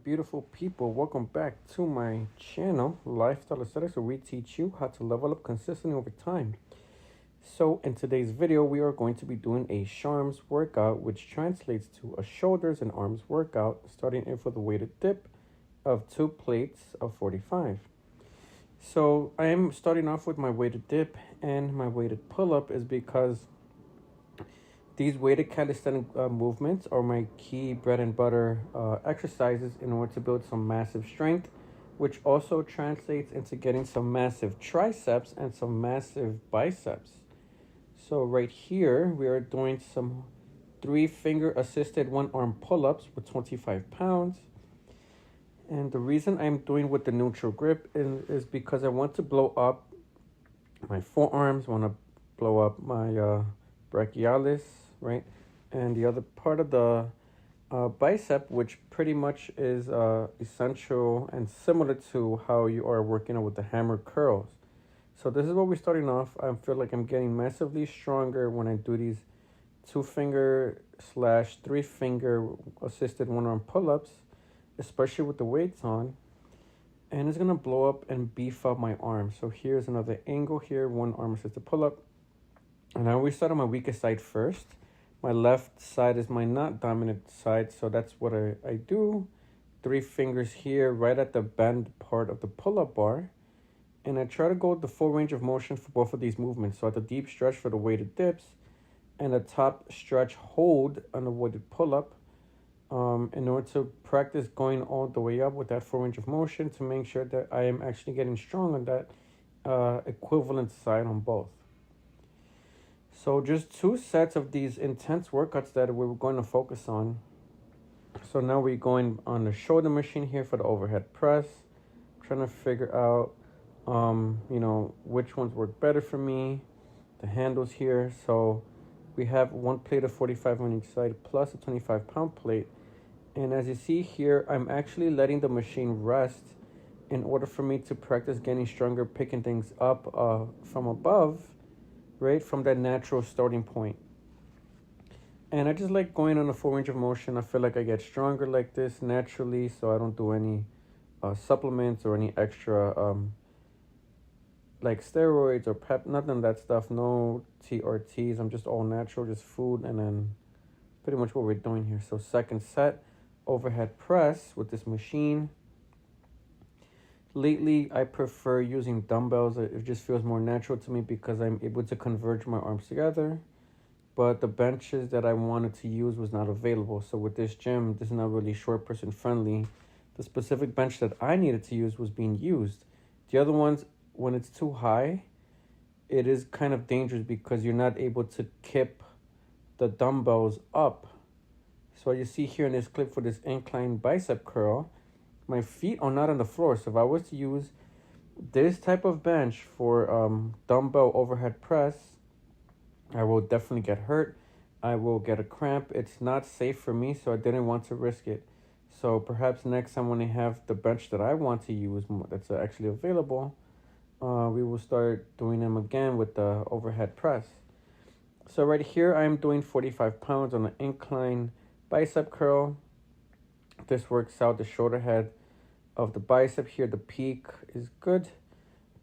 beautiful people. Welcome back to my channel, Lifestyle Aesthetics, where we teach you how to level up consistently over time. So in today's video, we are going to be doing a SHARMS workout, which translates to a shoulders and arms workout, starting in with a weighted dip of 2 plates of 45. So I am starting off with my weighted dip, and my weighted pull-up is because these weighted calisthenic movements are my key bread and butter exercises in order to build some massive strength, which also translates into getting some massive triceps and some massive biceps. So right here, we are doing some 3-finger assisted 1-arm pull-ups with 25 pounds. And the reason I'm doing with the neutral grip is because I want to blow up my forearms, want to blow up my brachialis, right? And the other part of the bicep, which pretty much is essential and similar to how you are working out with the hammer curls. So this is what we're starting off. I feel like I'm getting massively stronger when I do these 2-finger / 3-finger assisted 1-arm pull-ups, especially with the weights on. And it's gonna blow up and beef up my arms. So here's another angle here, 1-arm assisted pull-up. And I always start on my weakest side first. My left side is my not dominant side, so that's what I do. 3 fingers here, right at the bend part of the pull-up bar. And I try to go with the full range of motion for both of these movements. So at the deep stretch for the weighted dips, and the top stretch hold on the weighted pull-up, in order to practice going all the way up with that full range of motion to make sure that I am actually getting strong on that equivalent side on both. So just 2 sets of these intense workouts that we're going to focus on. So now we're going on the shoulder machine here for the overhead press. Trying to figure out, which ones work better for me. The handles here. So we have 1 plate of 45 on each side plus a 25-pound plate. And as you see here, I'm actually letting the machine rest in order for me to practice getting stronger, picking things up from above, right, from that natural starting point. And I just like going on a full range of motion. I feel like I get stronger like this naturally, so I don't do any supplements or any extra like steroids or pep, nothing of that stuff. No TRTs. I'm just all natural, just food, and then pretty much what we're doing here. So second set, overhead press with this machine. Lately, I prefer using dumbbells. It just feels more natural to me because I'm able to converge my arms together. But the benches that I wanted to use was not available. So with this gym, this is not really short person friendly. The specific bench that I needed to use was being used. The other ones, when it's too high, it is kind of dangerous because you're not able to kip the dumbbells up. So you see here in this clip for this incline bicep curl, my feet are not on the floor. So if I was to use this type of bench for dumbbell overhead press, I will definitely get hurt. I will get a cramp. It's not safe for me, so I didn't want to risk it. So perhaps next time when I have the bench that I want to use that's actually available, we will start doing them again with the overhead press. So right here, I'm doing 45 pounds on the incline bicep curl. This works out the shoulder head of the bicep here. The peak is good.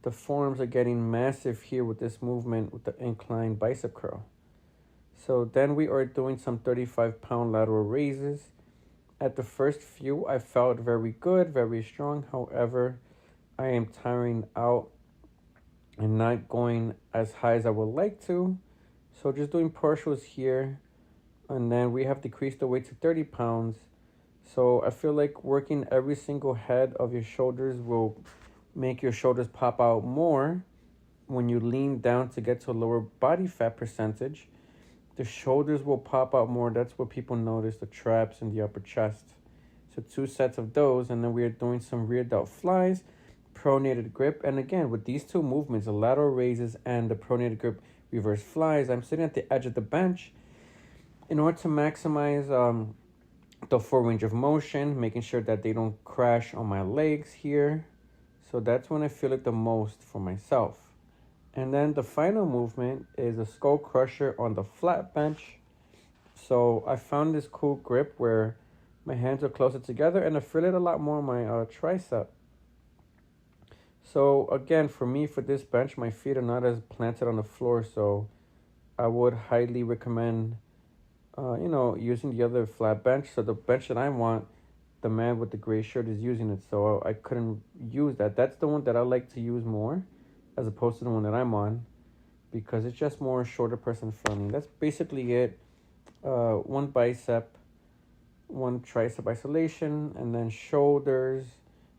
The forearms are getting massive here with this movement with the incline bicep curl. So then we are doing some 35-pound lateral raises. At the first few, I felt very good, very strong. However, I am tiring out and not going as high as I would like to. So just doing partials here. And then we have decreased the weight to 30 pounds. So I feel like working every single head of your shoulders will make your shoulders pop out more. When you lean down to get to a lower body fat percentage, the shoulders will pop out more. That's what people notice, the traps and the upper chest. So 2 sets of those, and then we are doing some rear delt flies, pronated grip. And again, with these 2 movements, the lateral raises and the pronated grip reverse flies, I'm sitting at the edge of the bench in order to maximize the full range of motion, making sure that they don't crash on my legs here. So that's when I feel it the most for myself. And then the final movement is a skull crusher on the flat bench. So I found this cool grip where My hands are closer together, and I feel it a lot more on my tricep. So again, for me, for this bench, my feet are not as planted on the floor, so I would highly recommend, using the other flat bench. So the bench that I want, the man with the gray shirt is using it, so I couldn't use that. That's the one that I like to use more, as opposed to the one that I'm on, because it's just more shorter person friendly. That's basically it. One bicep, one tricep isolation, and then shoulders,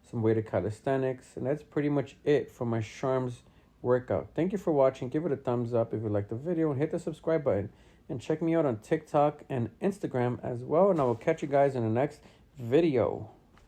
some weighted calisthenics, and that's pretty much it for my SHARMS workout. Thank you for watching. Give it a thumbs up if you liked the video, and hit the subscribe button, and check me out on TikTok and Instagram as well, and I will catch you guys in the next video.